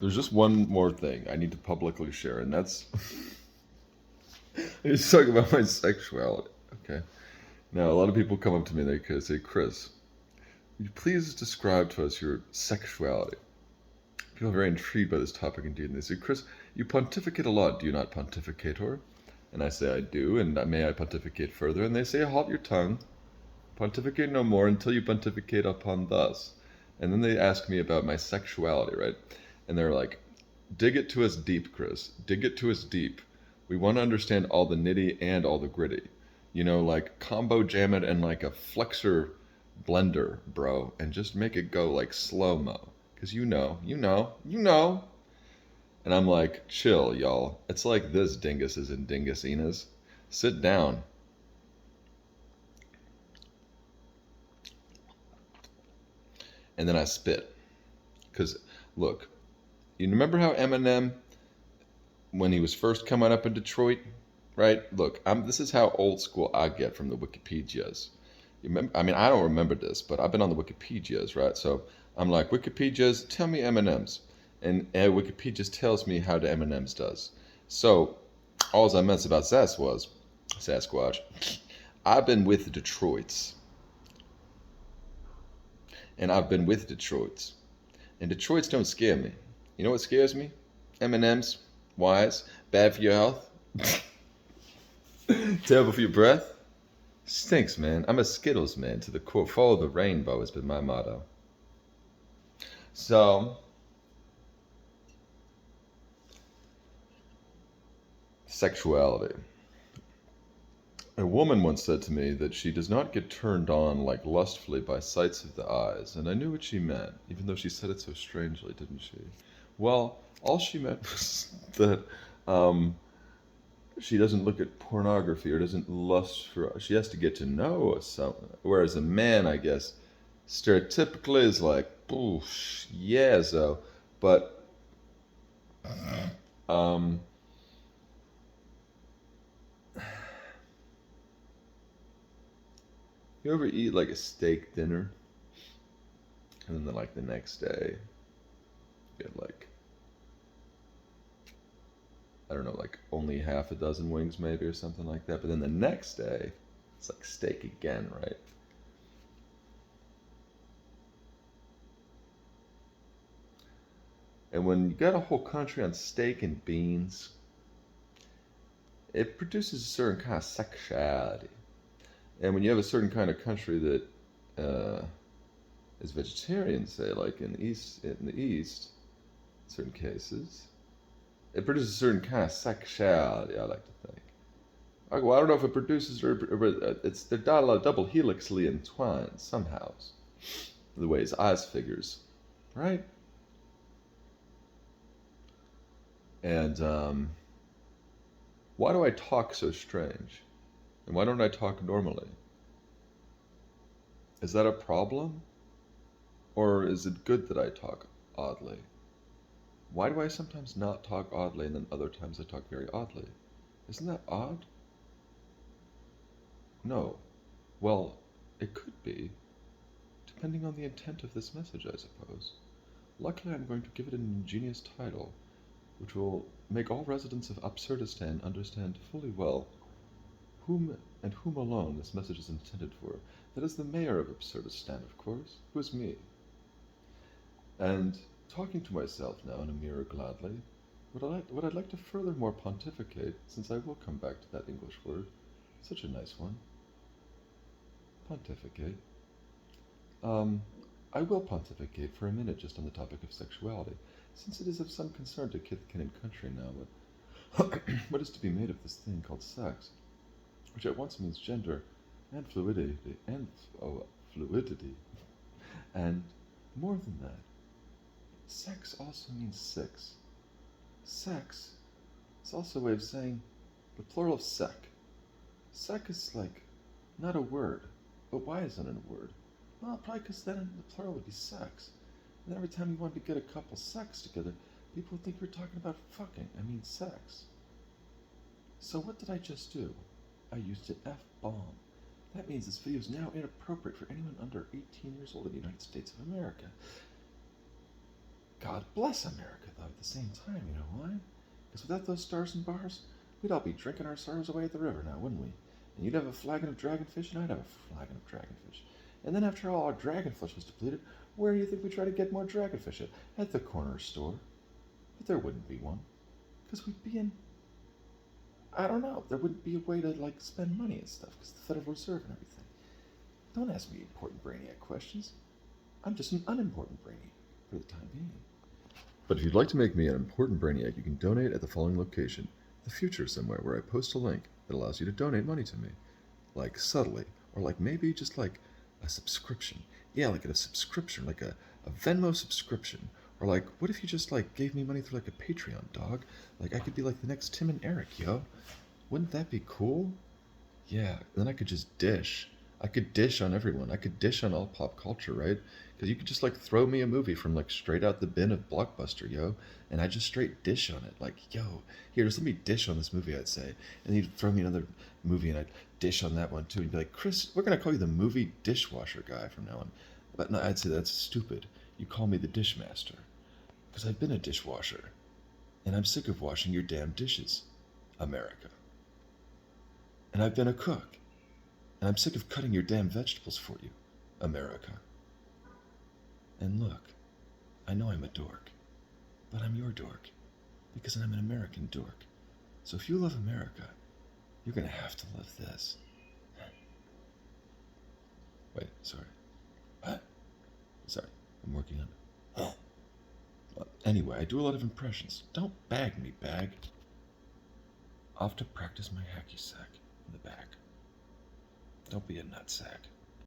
There's just one more thing I need to publicly share, and that's I just talk about my sexuality. Okay. Now, a lot of people come up to me and they say, Chris, would you please describe to us your sexuality? People are very intrigued by this topic indeed. And they say, Chris, you pontificate a lot, do you not, pontificator? And I say, I do, and may I pontificate further? And they say, halt your tongue. Pontificate no more until you pontificate upon thus. And then they ask me about my sexuality, right? And they're like, dig it to us deep, Chris. Dig it to us deep. We want to understand all the nitty and all the gritty. You know, like combo jam it in like a flexor blender, bro, and just make it go like slow mo. Because you know. And I'm like, chill, y'all. It's like this, dinguses and dingusinas. Sit down. And then I spit. Because, look, you remember how Eminem, when he was first coming up in Detroit, right? Look, this is how old school I get from the Wikipedias. You remember, I mean, I don't remember this, but I've been on the Wikipedias, right? So I'm like, Wikipedias, tell me M&Ms. And Wikipedia tells me how the M&Ms does. So all I meant about Sasquatch, I've been with the Detroits. And I've been with Detroits. And Detroits don't scare me. You know what scares me? M&Ms, wise, bad for your health, terrible for your breath. Stinks, man. I'm a Skittles man to the core. Follow the rainbow has been my motto. So, sexuality. A woman once said to me that she does not get turned on like lustfully by sights of the eyes, and I knew what she meant, even though she said it so strangely, didn't she? Well, all she meant was that um, she doesn't look at pornography or doesn't lust for. She has to get to know someone. Whereas a man, I guess, stereotypically is like, oof, yeah, so. But um, you ever eat like a steak dinner, and then like the next day, you get like, I don't know, like only half a dozen wings maybe or something like that. But then the next day, it's like steak again, right? And when you got a whole country on steak and beans, it produces a certain kind of sexuality. And when you have a certain kind of country that is vegetarian, say, like in the East, in certain cases, it produces a certain kind of sexuality. I like to think. Well, I don't know if it produces or it's they're double helixly entwined somehow. The way his eyes figures, right? And why do I talk so strange? And why don't I talk normally? Is that a problem? Or is it good that I talk oddly? Why do I sometimes not talk oddly and then other times I talk very oddly? Isn't that odd? No. Well, it could be, depending on the intent of this message, I suppose. Luckily, I'm going to give it an ingenious title, which will make all residents of Absurdistan understand fully well whom and whom alone this message is intended for. That is the mayor of Absurdistan, of course, who is me. And talking to myself now in a mirror gladly, what I'd like to furthermore pontificate, since I will come back to that English word, such a nice one, pontificate. Um, I will pontificate for a minute just on the topic of sexuality, since it is of some concern to kith, kin, and country now, but what is to be made of this thing called sex, which at once means gender and fluidity, and more than that, sex also means six. Sex is also a way of saying the plural of sec. Sec is like not a word, but why isn't it a word? Well, probably because then the plural would be sex. And every time you want to get a couple sex together, people would think you're talking about fucking. I mean sex. So what did I just do? I used an F-bomb. That means this video is now inappropriate for anyone under 18 years old in the United States of America. God bless America, though, at the same time, you know why? Because without those stars and bars, we'd all be drinking our sorrows away at the river now, wouldn't we? And you'd have a flagon of dragonfish, and I'd have a flagon of dragonfish. And then after all our dragonflesh was depleted, where do you think we'd try to get more dragonfish at? At the corner store. But there wouldn't be one. Because we'd be in... I don't know. There wouldn't be a way to, like, spend money and stuff, because the Federal Reserve and everything. Don't ask me important brainiac questions. I'm just an unimportant brainiac for the time being. But if you'd like to make me an important brainiac, you can donate at the following location, the future somewhere, where I post a link that allows you to donate money to me. Like subtly, or like maybe just like a subscription. Yeah, like a subscription, like a Venmo subscription. Or like, what if you just like gave me money through like a Patreon, dog? Like I could be like the next Tim and Eric, yo. Wouldn't that be cool? Yeah, then I could just dish. I could dish on everyone. I could dish on all pop culture, right? Because you could just like throw me a movie from like straight out the bin of Blockbuster, yo, and I just straight dish on it. Like, yo, here, just let me dish on this movie, I'd say. And you'd throw me another movie and I'd dish on that one too. And you'd be like, Chris, we're going to call you the movie dishwasher guy from now on. But no, I'd say that's stupid. You call me the dishmaster. Because I've been a dishwasher. And I'm sick of washing your damn dishes, America. And I've been a cook. And I'm sick of cutting your damn vegetables for you, America. And look, I know I'm a dork, but I'm your dork, because I'm an American dork. So if you love America, you're gonna have to love this. Wait, sorry. What? Sorry, I'm working on it. Well, anyway, I do a lot of impressions. Don't bag me, bag. Off to practice my hacky sack in the back. Don't be a nutsack.